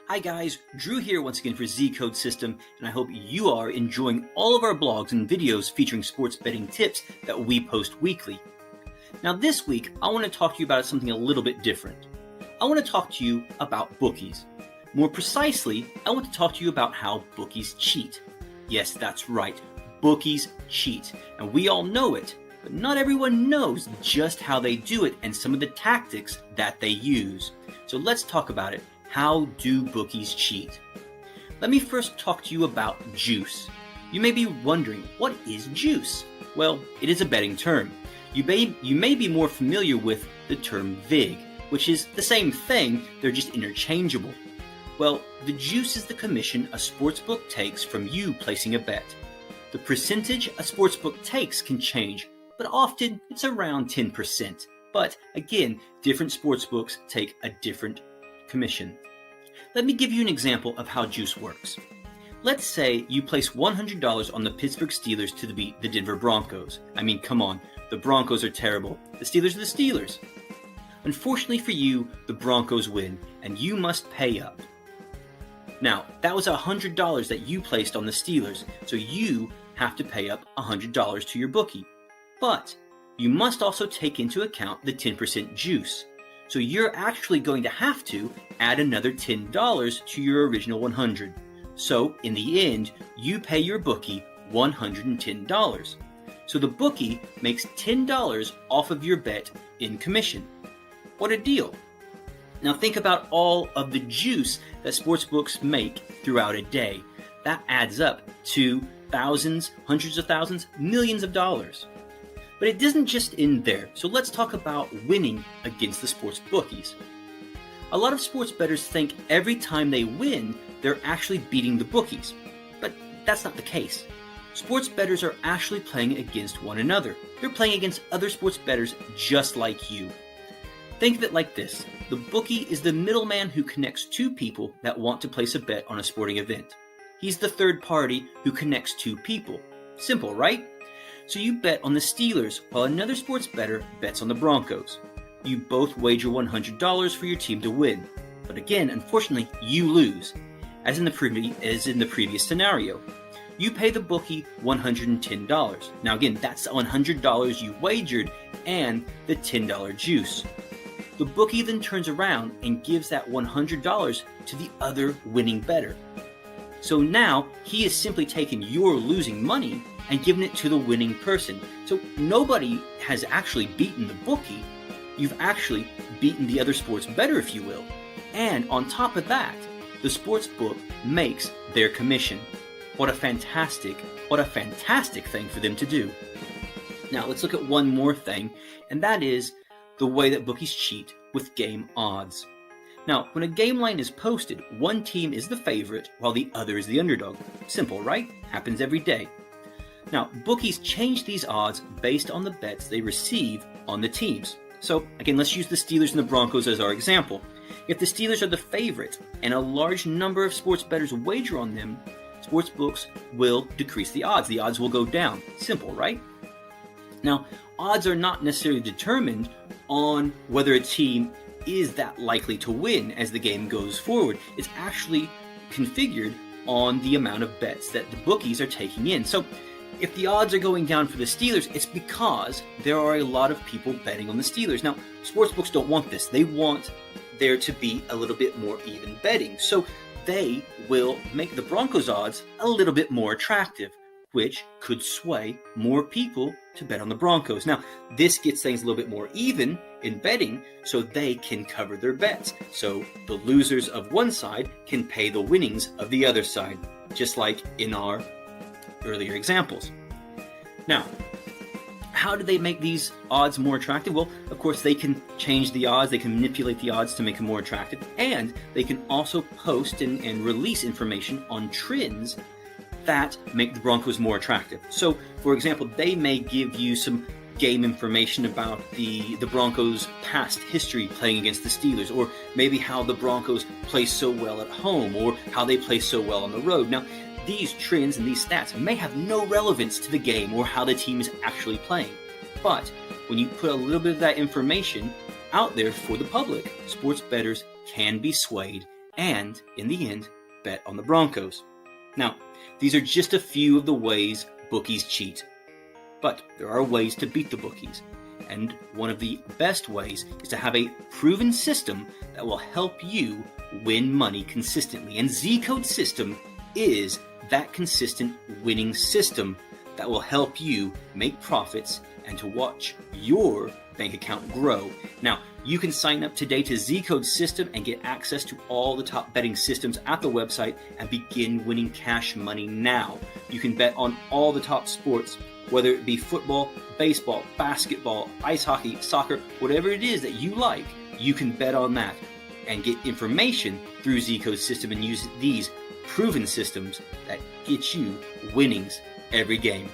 Hi guys, Drew here once again for ZCode System, and I hope you are enjoying all of our blogs and videos featuring sports betting tips that we post weekly. Now this week, I want to talk to you about something a little bit different. I want to talk to you about bookies. More precisely, I want to talk to you about how bookies cheat. Yes, that's right, bookies cheat, and we all know it, but not everyone knows just how they do it and some of the tactics that they use. So let's talk about it. How do bookies cheat? Let me first talk to you about juice. You may be wondering, what is juice? Well, it is a betting term. You may be more familiar with the term vig, which is the same thing, they're just interchangeable. Well, the juice is the commission a sportsbook takes from you placing a bet. The percentage a sportsbook takes can change, but often it's around 10%. But again, different sportsbooks take a different commission. Let me give you an example of how juice works. Let's say you place $100 on the Pittsburgh Steelers to beat the Denver Broncos. I mean, come on, the Broncos are terrible. The Steelers are the Steelers. Unfortunately for you, the Broncos win, and you must pay up. Now, that was $100 that you placed on the Steelers, so you have to pay up $100 to your bookie. But you must also take into account the 10% juice. So you're actually going to have to add another $10 to your original $100. So in the end, you pay your bookie $110. So the bookie makes $10 off of your bet in commission. What a deal. Now think about all of the juice that sportsbooks make throughout a day. That adds up to thousands, hundreds of thousands, millions of dollars. But it doesn't just end there, so let's talk about winning against the sports bookies. A lot of sports bettors think every time they win, they're actually beating the bookies. But that's not the case. Sports bettors are actually playing against one another. They're playing against other sports bettors just like you. Think of it like this. The bookie is the middleman who connects two people that want to place a bet on a sporting event. He's the third party who connects two people. Simple, right? So you bet on the Steelers while another sports bettor bets on the Broncos. You both wager $100 for your team to win. But again, unfortunately, you lose, as in the previous scenario. You pay the bookie $110. Now again, that's the $100 you wagered and the $10 juice. The bookie then turns around and gives that $100 to the other winning bettor. So now he is simply taking your losing money and giving it to the winning person. So nobody has actually beaten the bookie. You've actually beaten the other sports bettor, if you will. And on top of that, the sports book makes their commission. What a fantastic thing for them to do. Now let's look at one more thing, and that is the way that bookies cheat with game odds. Now, when a game line is posted, one team is the favorite while the other is the underdog. Simple, right? Happens every day. Now, bookies change these odds based on the bets they receive on the teams. So, again, let's use the Steelers and the Broncos as our example. If the Steelers are the favorite and a large number of sports bettors wager on them, sports books will decrease the odds. The odds will go down. Simple, right? Now, odds are not necessarily determined on whether a team is that likely to win as the game goes forward. It's actually configured on the amount of bets that the bookies are taking in. So if the odds are going down for the Steelers, it's because there are a lot of people betting on the Steelers. Now, sportsbooks don't want this. They want there to be a little bit more even betting. So they will make the Broncos odds a little bit more attractive, which could sway more people to bet on the Broncos. Now, this gets things a little bit more even in betting, so they can cover their bets. So the losers of one side can pay the winnings of the other side, just like in our earlier examples. Now, how do they make these odds more attractive? Well, of course, they can change the odds, they can manipulate the odds to make them more attractive, and they can also post and release information on trends that make the Broncos more attractive. So, for example, they may give you some game information about the Broncos' past history playing against the Steelers, or maybe how the Broncos play so well at home, or how they play so well on the road. Now, these trends and these stats may have no relevance to the game or how the team is actually playing. But when you put a little bit of that information out there for the public, sports bettors can be swayed and, in the end, bet on the Broncos. Now, these are just a few of the ways bookies cheat. But there are ways to beat the bookies, and one of the best ways is to have a proven system that will help you win money consistently. And ZCode System is that consistent winning system that will help you make profits and to watch your bank account grow. Now, you can sign up today to ZCode System and get access to all the top betting systems at the website and begin winning cash money now. You can bet on all the top sports, whether it be football, baseball, basketball, ice hockey, soccer, whatever it is that you like, you can bet on that and get information through ZCode System and use these proven systems that get you winnings every game.